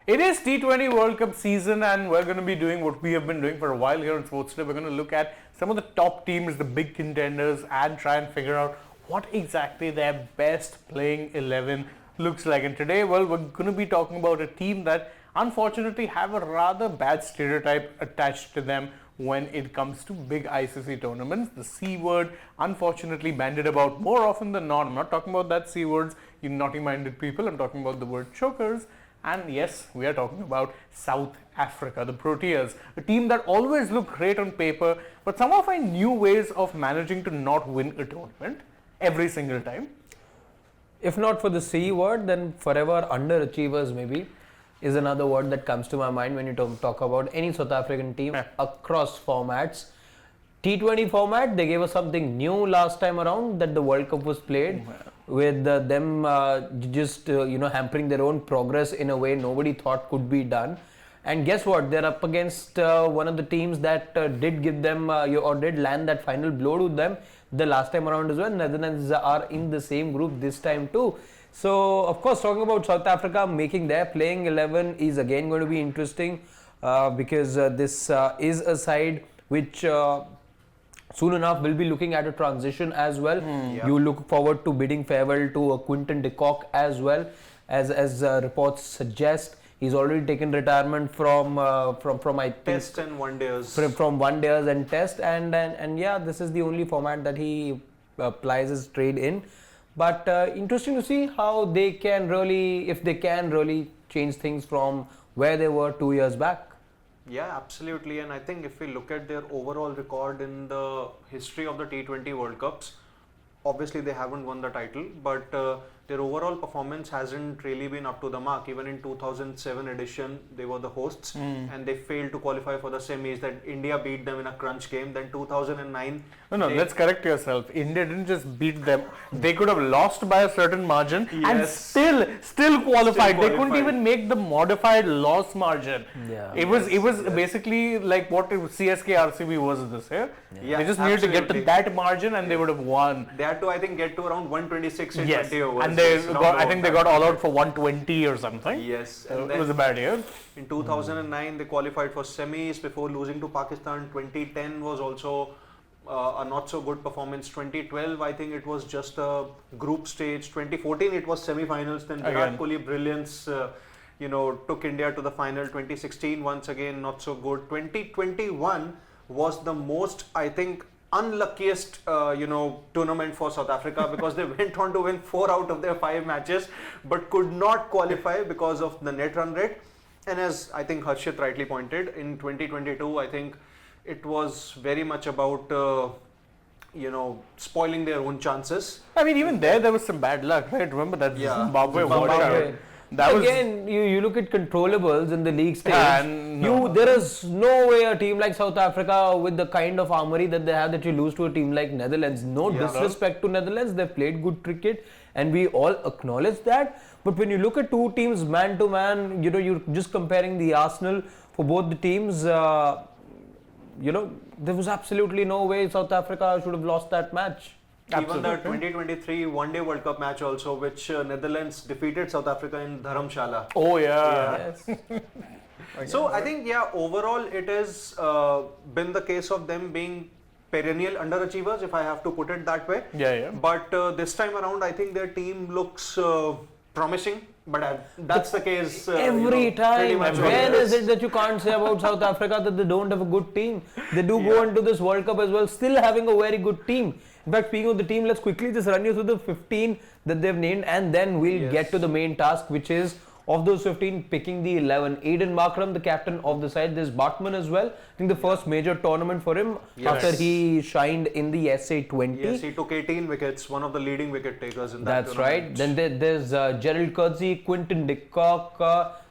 It is T20 World Cup season, and we're going to be doing what we have been doing for a while here on Sports Today. We're going to look at some of the top teams, the big contenders, and try and figure out what exactly their best playing 11 looks like. And today, well, we're going to be talking about a team that unfortunately have a rather bad stereotype attached to them when it comes to big ICC tournaments. The C word, unfortunately, bandied about more often than not. I'm not talking about that C words, you naughty-minded people. I'm talking about the word chokers. And yes, we are talking about South Africa, the Proteas, a team that always looked great on paper, but somehow find new ways of managing to not win a tournament every single time. If not for the C word, then forever underachievers maybe is another word that comes to my mind when you talk about any South African team across formats. T20 format, they gave us something new last time around that the World Cup was played with them hampering their own progress in a way nobody thought could be done. And guess what? They're up against one of the teams that did give them or did land that final blow to them the last time around as well. Netherlands are in the same group this time too. So, of course, talking about South Africa making their playing 11 is again going to be interesting because this is a side which soon enough we'll be looking at a transition as well. You look forward to bidding farewell to Quinton de Kock as well, as reports suggest. He's already taken retirement from I think Test and one days. From one days and test and yeah, this is the only format that he plies his trade in. But interesting to see how they can really, if they can really change things from where they were 2 years back. Yeah, absolutely. And I think if we look at their overall record in the history of the T20 World Cups, obviously they haven't won the title, but their overall performance hasn't really been up to the mark. Even in 2007 edition, they were the hosts and they failed to qualify for the semis. That India beat them in a crunch game. Then 2009. No, let's correct yourself. India didn't just beat them. They could have lost by a certain margin and still qualified. They couldn't even make the modified loss margin. Yeah. It was basically like what CSK RCB was this year. Yeah, they just needed to get to that margin and they would have won. They had to, I think, get to around 126 in 20 overs. And they got all out for 120 or something. Yes. So it was a bad year. In 2009, they qualified for semis before losing to Pakistan. 2010 was also a not so good performance. 2012, I think it was just a group stage. 2014, it was semi-finals. Then Virat Kohli brilliance, took India to the final. 2016, once again, not so good. 2021 was the most, I think, unluckiest tournament for South Africa because they went on to win 4 out of their 5 matches but could not qualify because of the net run rate. And as I think Harshit rightly pointed, in 2022 I think it was very much about spoiling their own chances. I mean, even there was some bad luck, right? Remember that Zimbabwe washout. Again, you look at controllables in the league stage. There is no way a team like South Africa with the kind of armory that they have that you lose to a team like Netherlands. No disrespect to Netherlands, they've played good cricket and we all acknowledge that. But when you look at two teams man to man, you're just comparing the arsenal for both the teams. There was absolutely no way South Africa should have lost that match. Even the 2023 One-Day World Cup match also, which Netherlands defeated South Africa in Dharamshala. Oh yeah. Yes. So I think overall it has been the case of them being perennial underachievers, if I have to put it that way. Yeah. But this time around, I think their team looks promising. But that's the case every time. When is it that you can't say about South Africa that they don't have a good team? They do go into this World Cup as well, still having a very good team. In fact, speaking of the team, let's quickly just run you through the 15 that they've named and then we'll get to the main task, which is of those 15, picking the 11. Aiden Markram, the captain of the side. There's Bartman as well. I think the first major tournament for him after he shined in the SA20. Yes, he took 18 wickets, one of the leading wicket takers in that tournament. That's right. Then there's Gerald Coetzee, Quinton de Kock.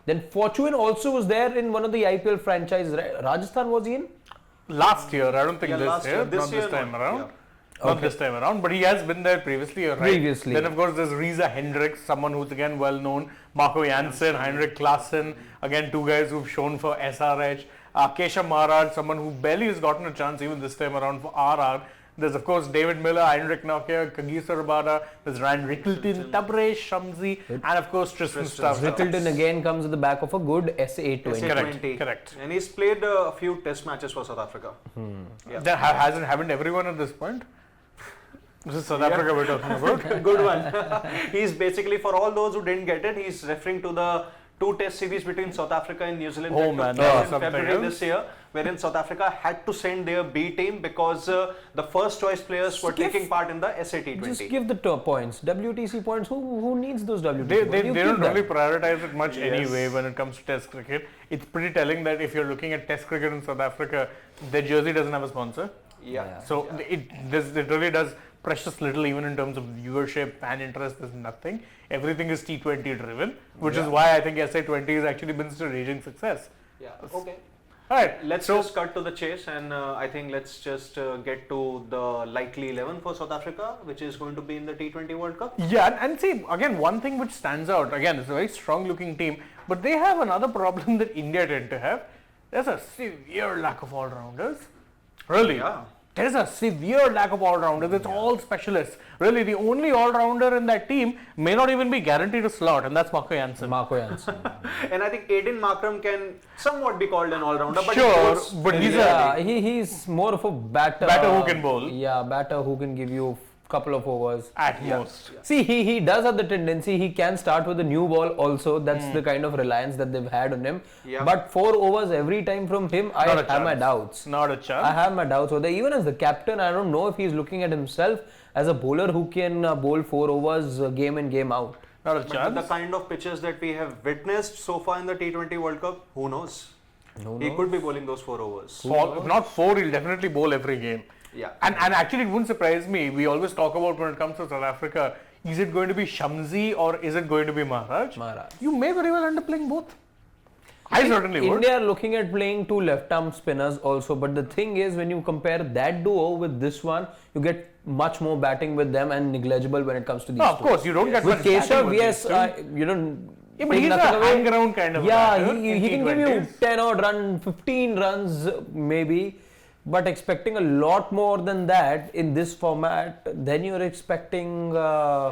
Then Fortune also was there in one of the IPL franchises. Rajasthan was he in? Last year, I don't think this year. This not year, this time around. Yeah. Not this time around, but he has been there previously, right? Previously. Then of course there's Riza Hendricks, someone who's again well known. Marco Jansen, Heinrich Klaassen, again 2 guys who've shown for SRH. Keshav Maharaj, someone who barely has gotten a chance even this time around for RR. There's of course David Miller, Heinrich Nokia, Kagiso Rabada, there's Ryan Rickelton, Tabrez, Shamsi, and of course Tristan Stubbs. Rickelton again comes at the back of a good SA20. Correct. And he's played a few test matches for South Africa. Haven't everyone at this point? This is South Africa we're talking about. Good one. He's basically, for all those who didn't get it, he's referring to the 2 test series between South Africa and New Zealand Oh, that man, took place in something February else. this year, wherein South Africa had to send their B team because the first choice players were taking part in the SAT20. Just give the top points, WTC points. Who needs those WTC They points? You don't keep them. really prioritize it much Yes. anyway when it comes to Test cricket. It's pretty telling that if you're looking at Test cricket in South Africa, their jersey doesn't have a sponsor. Yeah. So it really does precious little even in terms of viewership and interest. There's nothing. Everything is T20 driven, which is why I think SA20 has actually been such a raging success. Yeah. Okay. Alright, Let's just cut to the chase, and I think let's just get to the likely 11 for South Africa, which is going to be in the T20 World Cup. yeah, and see, again, one thing which stands out, again, it's a very strong looking team, but they have another problem that India tend to have. There's a severe lack of all-rounders. Really? Yeah. There's a severe lack of all-rounders. It's all specialists. Really, the only all-rounder in that team may not even be guaranteed a slot, and that's Marco Jansen. Marco Jansen. And I think Aiden Markram can somewhat be called an all-rounder, but Sure, he goes but very he's early. he's more of a batter. Batter who can bowl. Yeah, batter who can give you a couple of overs. At most. See, he does have the tendency. He can start with a new ball also. That's the kind of reliance that they've had on him. Yeah. But 4 overs every time from him, I Not a have my chance. doubts. Not a chance. I have my doubts. So even as the captain, I don't know if he's looking at himself as a bowler who can bowl 4 overs game in, game out. Not a But chance. the kind of pitches that we have witnessed so far in the T20 World Cup, who knows? He could be bowling those 4 overs. If not 4, he'll definitely bowl every game. Yeah. And actually, it wouldn't surprise me. We always talk about when it comes to South Africa, is it going to be Shamsi or is it going to be Maharaj? Maharaj. You may very well end up playing both. I certainly would. India are looking at playing 2 left-arm spinners also, but the thing is, when you compare that duo with this one, you get much more batting with them and negligible when it comes to these No, of two. course, you don't get With much batting Keshav, with yes, these two. you don't. Yeah, but take he's a nothing away. hang-around kind of Yeah, batter in he can give you T20s. 10 odd run, 15 runs maybe, but expecting a lot more than that in this format, then you're expecting.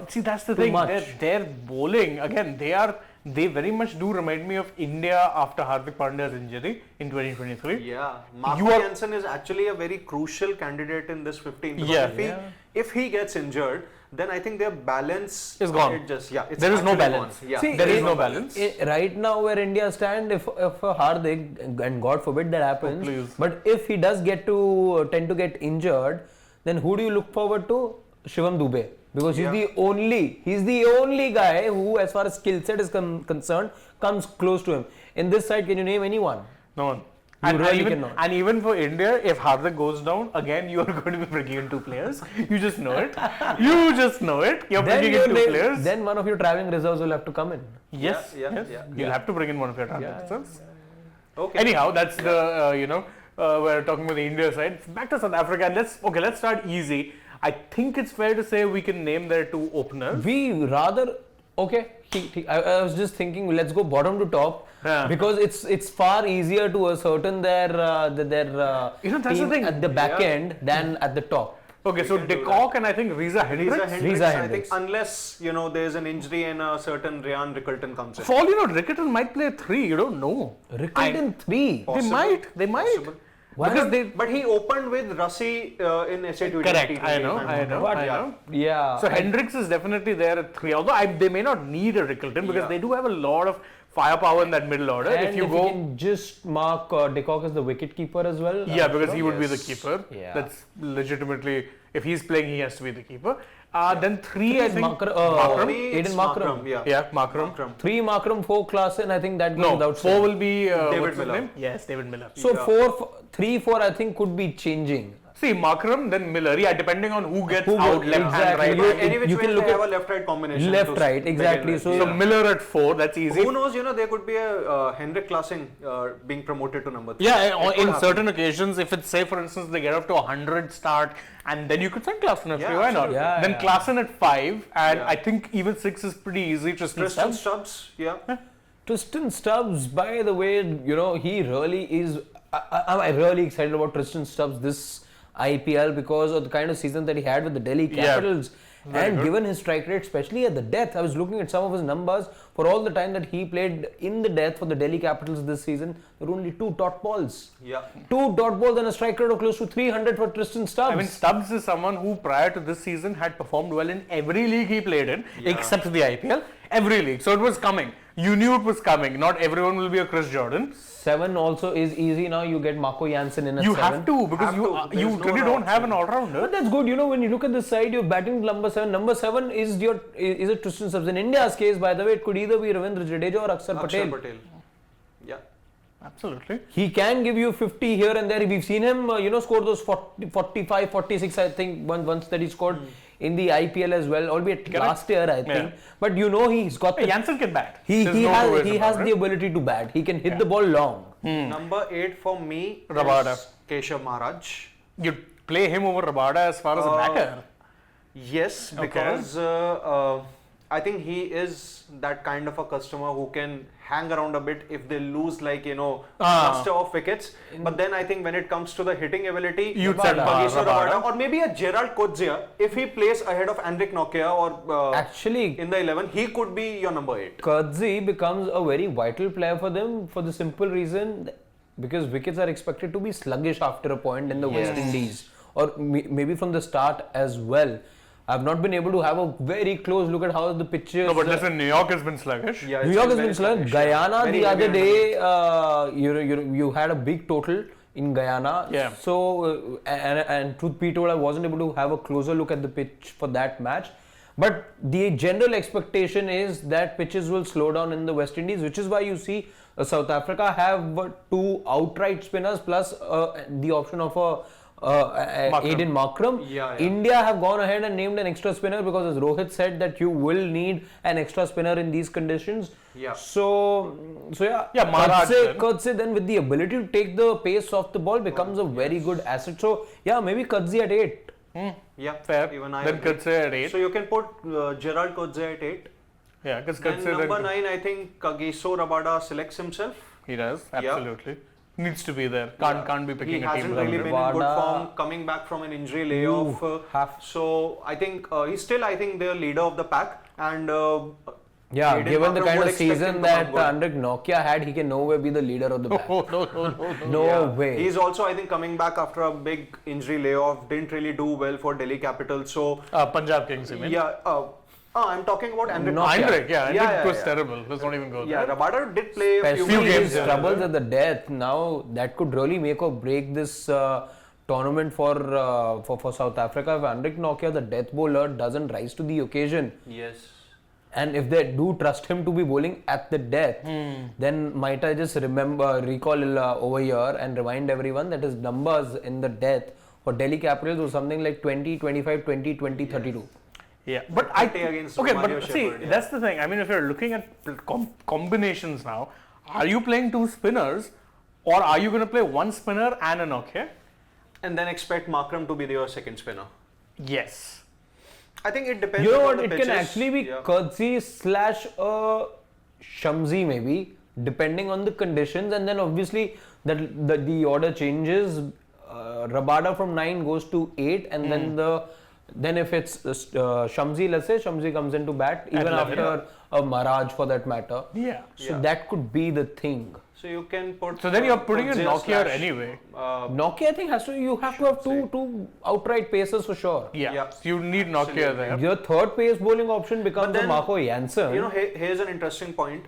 See, that's the too thing. much. Their bowling, again, they very much do remind me of India after Hardik Pandya's injury in 2023. Yeah, Marco You are- Jansen is actually a very crucial candidate in this 15. Because Yeah. if he gets injured, then I think their balance is gone. It's There is no actually balance. gone. Yeah, See, there is it- no balance. Right now, where India stand, if Hardik, and God forbid that happens, please. but if he does tend to get injured, then who do you look forward to? Shivam Dube. Because he's the only guy who, as far as skill set is concerned, comes close to him. In this side, can you name anyone? No one. You really cannot. And even for India, if Hardik goes down, again you are going to be bringing in 2 players. You just know it. You just know it. You're bringing in 2 players. Then one of your traveling reserves will have to come in. Yes, Yeah, yes. yeah. You'll have to bring in one of your transfers. Okay. Anyhow, that's the we're talking about the India side. Back to South Africa. Let's start easy. I think it's fair to say we can name their 2 openers. We rather I was just thinking, let's go bottom to top because it's far easier to ascertain their that's the team thing. at the back end than at the top. Okay, so can do De Kock and I think Reza Hendricks. Hendricks, Reza I think Hendricks. unless there's an injury and a certain Ryan Rickelton comes in. For all you know, Rickelton might play 3. You don't know. Rickelton 3. Possible. They might. Possible. Why Because not? they. But he opened with Rassi in SA20. Correct. I know. Yeah. So Hendricks is definitely there at 3. Although they may not need a Rickelton because they do have a lot of firepower in that middle order. And if you you go. can just mark De Kock as the wicket keeper as well. Yeah, because he would be the Yes. keeper. Yeah. That's legitimately, if he's playing, he has to be the keeper. Then 3, I think. For me, Aiden it's Markram. Yeah. Markram. 3 Markram, 4 Klassen, I think that goes No, without 4 saying. will be David what's his Miller. name? Yes, David Miller. So Yeah. 3, 4 I think could be changing. See, Markram, then Miller. Yeah, depending on who gets Who out, goes- left exactly. and right. You- Any which you way can they look have at a left-right combination. left, to right, begin exactly. with. So- So Miller at 4, that's easy. Who knows, there could be a Hendrik Klassing being promoted to number 3. Yeah, It could in happen. certain occasions, if it's, say, for instance, they get up to 100 start, and then you could send Klassen at 3, Yeah, why not? absolutely. Yeah, Then yeah. Klassen at 5, and Yeah. I think even 6 is pretty easy. Tristan Tristan Stubbs. Stubbs, yeah. Tristan Stubbs, by the way, he really is. I'm really excited about Tristan Stubbs this IPL because of the kind of season that he had with the Delhi Capitals. And given his strike rate, especially at the death, I was looking at some of his numbers for all the time that he played in the death for the Delhi Capitals this season. There were only 2 dot balls. Yeah. 2 dot balls and a strike rate of close to 300 for Tristan Stubbs. I mean, Stubbs is someone who prior to this season had performed well in every league he played in, except the IPL. Every league. So it was coming. You knew it was coming. Not everyone will be a Chris Jordan. 7 also is easy now. You get Marco Jansen in at 7. You have to because you really don't have an all-rounder. But that's good. You know, when you look at this side, you're batting number 7. Number 7 is a Tristan Stubbs. In India's case, by the way, it could either be Ravindra Jadeja or Akshar Patel. Yeah. Absolutely. He can give you 50 here and there. We've seen him, score those 40, 45, 46, I think, once that he scored in the IPL as well, albeit last year, I think. But he's got the... Jansen can bat. He has the ability to bat. He can hit the ball long. Number 8 for me Rabada. is Keshav Maharaj. You play him over Rabada as far as a batter. Yes, because I think he is that kind of a customer who can hang around a bit if they lose cluster of wickets. But then I think when it comes to the hitting ability, You'd say Rabada or maybe a Gerald Coetzee, if he plays ahead of Henrik Nokia or actually in the 11, he could be your number 8. Coetzee becomes a very vital player for them for the simple reason because wickets are expected to be sluggish after a point in the West Indies or maybe from the start as well. I've not been able to have a very close look at how the pitches. No, but listen, New York has been sluggish. Yeah, New York has been sluggish. Guyana the other day, you had a big total in Guyana. Yeah. So, and truth be told, I wasn't able to have a closer look at the pitch for that match. But the general expectation is that pitches will slow down in the West Indies, which is why you see South Africa have 2 outright spinners plus the option of a Aiden Markram. India have gone ahead and named an extra spinner because as Rohit said that you will need an extra spinner in these conditions. So Maharaj Coetzee then with the ability to take the pace off the ball becomes a very good asset. So maybe Coetzee at 8. Yeah, fair. Even I then agree. Coetzee at 8. So you can put Gerald Coetzee at 8. Yeah, because Then Coetzee number 9, I think Kagiso Rabada selects himself. He does, absolutely. Needs to be there. Can't be picking a team. He hasn't really been in good form coming back from an injury layoff. So I think he's still, the leader of the pack. And given the kind of season that Henrik Nokia had, he can nowhere be the leader of the pack. No way. He's also, I think, coming back after a big injury layoff. Didn't really do well for Delhi Capitals. So Punjab Kings, you mean? I'm talking about Henrik. Henrik was terrible. Let's not even go there. Rabada did play a few games. Troubles at the death. Now that could really make or break this tournament for South Africa. If Henrik Nokia, the death bowler, doesn't rise to the occasion. Yes. And if they do trust him to be bowling at the death, then might I just recall over here and remind everyone that his numbers in the death for Delhi Capitals was something like 20, 25, 20, 20, 32. Yeah, but that's the thing. I mean, if you're looking at combinations now, are you playing 2 spinners or are you going to play 1 spinner and a Nokia? And then expect Markram to be your second spinner? Yes. I think it depends. You know what? It can actually be Coetzee / Shamsi maybe, depending on the conditions, and then obviously the order changes. Rabada from 9 goes to 8, and then if it's Shamsi, let's say Shamsi comes into bat even after a Maharaj for that matter. So that could be the thing. So you can put. So then you're putting in Nokia anyway. Nokia, I think you have to have two outright pacers for sure. So you need Nokia there. Your third pace bowling option becomes the Marco Jansen. Here's an interesting point.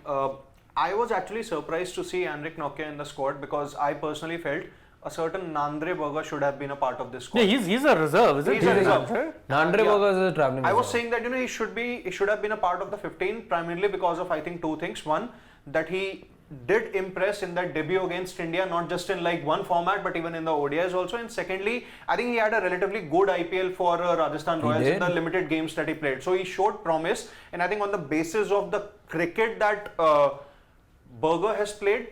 I was actually surprised to see Henrik Nokia in the squad because I personally felt a certain Nandre Berger should have been a part of this squad. Yeah, he's a reserve, isn't he? He's a reserve. Nandre Berger is a travelling I was reserve. saying that he should have been a part of the 15 primarily because of I think 2 things. One, that he did impress in that debut against India, not just in like one format but even in the ODIs also. And secondly, I think he had a relatively good IPL for Rajasthan Royals in the limited games that he played. So he showed promise, and I think on the basis of the cricket that Berger has played,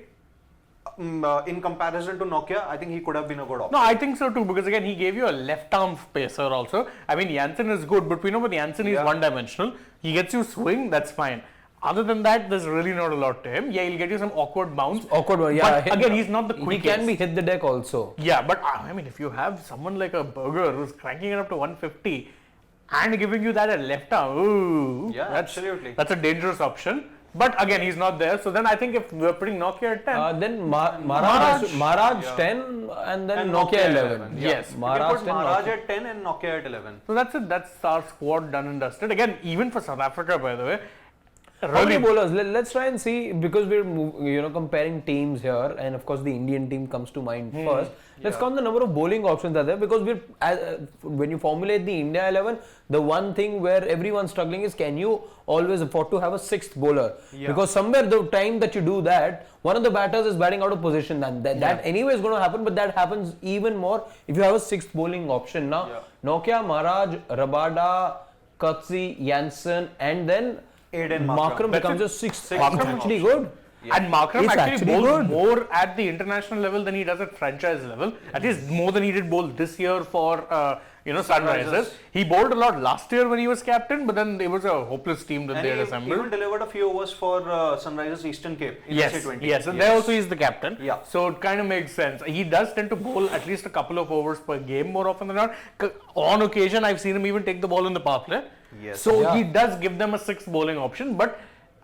in comparison to Nokia, I think he could have been a good option. No, I think so too, because again, he gave you a left arm pacer also. I mean, Jansen is good, but we know with Jansen he's one dimensional. He gets you swing, that's fine. Other than that, there's really not a lot to him. Yeah, he'll get you some awkward bounce. Awkward one, yeah. But again, he's not the quickest. He can be hit the deck also. Yeah, but I mean, if you have someone like a Burger who's cranking it up to 150 and giving you that at left arm, ooh, Yeah, absolutely. That's a dangerous option. But again, he's not there. So then I think if we're putting Nokia at 10, Then Maharaj 10 and then Nokia 11. Yeah. Yes. You can Maharaj put 10, Maharaj Nokia. at 10 and Nokia at 11. so that's it. That's our squad done and dusted. Again, even for South Africa, by the way, How many really bowlers? Let's try and see, because we're comparing teams here, and of course the Indian team comes to mind first. Let's count the number of bowling options that are there, because when you formulate the India 11, the one thing where everyone's struggling is, can you always afford to have a sixth bowler? Yeah. Because somewhere the time that you do that, one of the batters is batting out of position, and that anyway is going to happen, but that happens even more if you have a sixth bowling option. Now, Nokia, Maharaj, Rabada, Kutsi, Jansen, and then Aiden Markram Markram. becomes a sixth. Sixth It's option. actually good. And Markram It's actually actually bowls good. more at the international level than he does at franchise level. At least more than he did bowl this year for Sunrisers. He bowled a lot last year when he was captain, but then it was a hopeless team that And they had he assembled. even delivered a few overs for Sunrisers Eastern Cape in Yes, SC20. yes, and there also he's the captain. Yeah. So it kind of makes sense. He does tend to bowl at least a couple of overs per game more often than not. On occasion, I've seen him even take the ball in the power play. Yes. So he does give them a sixth bowling option, but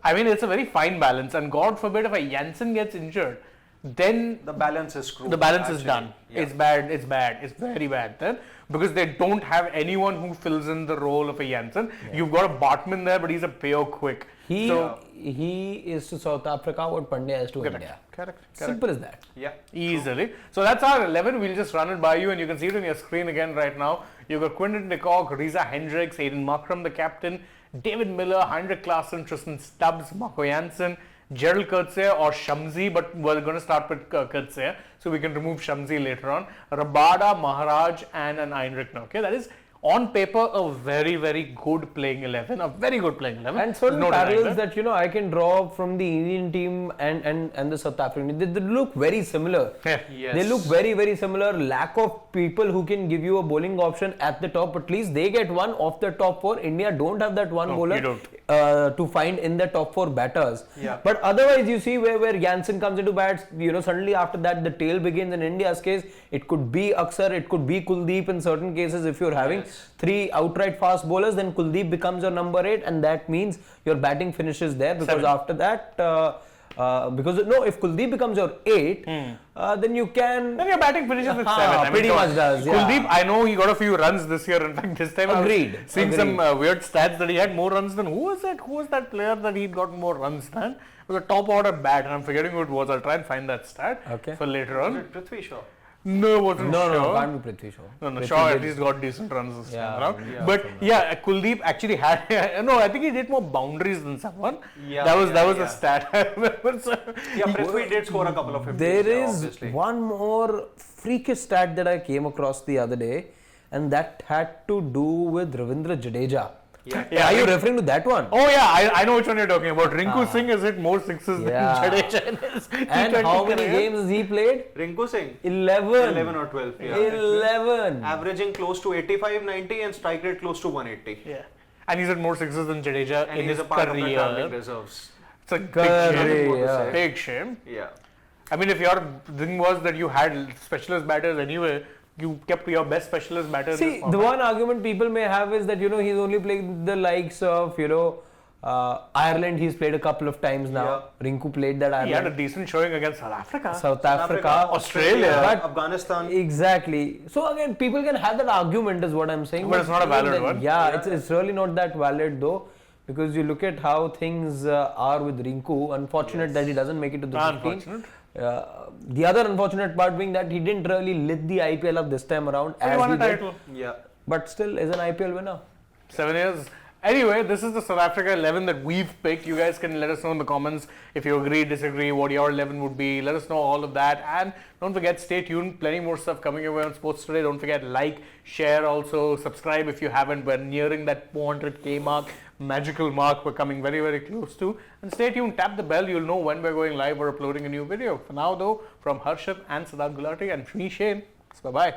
I mean, it's a very fine balance. And God forbid if a Jansen gets injured, then The balance is screwed. the balance is actually. done. Yeah. It's bad. It's bad. It's very bad then, because they don't have anyone who fills in the role of a Jansen. You've got a Bartman there, but he's a payo quick. He is to South Africa what Pandya is to India. Correct. Simple as that. Yeah. Easily. So that's our 11. We'll just run it by you, and you can see it on your screen again right now. You've got Quinton de Kock, Reza Hendricks, Aiden Markram, the captain, David Miller, Heinrich Klaassen, Tristan Stubbs, Marco Jansen, Gerald Kurtzia or Shamsi, but we're going to start with Kurtzia, so we can remove Shamsi later on. Rabada, Maharaj, and an Heinrich Nokia. That is on paper a very, very good playing 11, a very good playing 11. And certain There's no denying parallels that I can draw from the Indian team and the South African team. They look very similar. Yeah. Yes. They look very, very similar. Lack of people who can give you a bowling option at the top. At least they get one of the top four. India don't have that one bowler you don't. to find in the top four batters. Yeah. But otherwise, you see where Jansen comes into bats, suddenly after that the tail begins. In India's case, it could be Aksar, it could be Kuldeep in certain cases. If you're having three outright fast bowlers, then Kuldeep becomes your number 8, and that means your batting finishes there, because 7. after that, if Kuldeep becomes your 8, then you can. Then your batting finishes with 7. I mean, pretty come on. much does. Yeah. Kuldeep, I know he got a few runs this year. In fact, this time Agreed. I was seeing some weird stats that he had more runs than who was it? Who was that player that he got more runs than? It was a top order bat, and I'm forgetting who it was. I'll try and find that stat for later Was on. it Prithvi Shaw? No, it wasn't No, sure. can't be Prithvi Shaw. No, Prithvi Shaw at did- least got decent runs this time around. yeah, But yeah, Kuldeep actually had. No, I think he did more boundaries than someone. Yeah, that was yeah. a stat I remember. So, Yeah, Prithvi did score a couple of 50s. There yeah, is obviously. one more freakish stat that I came across the other day, and that had to do with Ravindra Jadeja. Yeah. Are you referring to that one? oh yeah, I know which one you're talking about. Rinku Singh has hit more sixes Yeah. than Jadeja in his And T20 how many career. games has he played? Rinku Singh? 11. 11 or 12. Yeah. 11. Averaging close to 85, 90 and strike rate close to 180. Yeah. And he's had more sixes than Jadeja And in he's his a part of the career. traveling reserves. It's a big Career, shame. yeah. Big shame. Yeah. I mean, if your thing was that you had specialist batters anyway, you kept your best specialist batter. in See, this the format. one argument people may have is that, he's only played the likes of, Ireland, he's played a couple of times now. Rinku played that He had a Ireland. decent showing against South Africa. South Africa. Australia. But- Afghanistan. Exactly. So again, people can have that argument, is what I'm saying. But it's not a even valid then- one. Yeah, it's really not that valid though, because you look at how things are with Rinku. Unfortunate that he doesn't make it to the 15. Unfortunate. The other unfortunate part being that he didn't really lit the IPL up this time around He as won he a did, title. Yeah. but still is an IPL winner. 7 years. Anyway, this is the South Africa 11 that we've picked. You guys can let us know in the comments if you agree, disagree, what your 11 would be. Let us know all of that. And don't forget, stay tuned. Plenty more stuff coming your way on Sports Today. Don't forget, like, share, also subscribe if you haven't. We're nearing that 400k mark, magical mark we're coming very, very close to. And stay tuned. Tap the bell. You'll know when we're going live or uploading a new video. For now, though, from Harshit and Siddharth Gulati and me, Shane, bye-bye.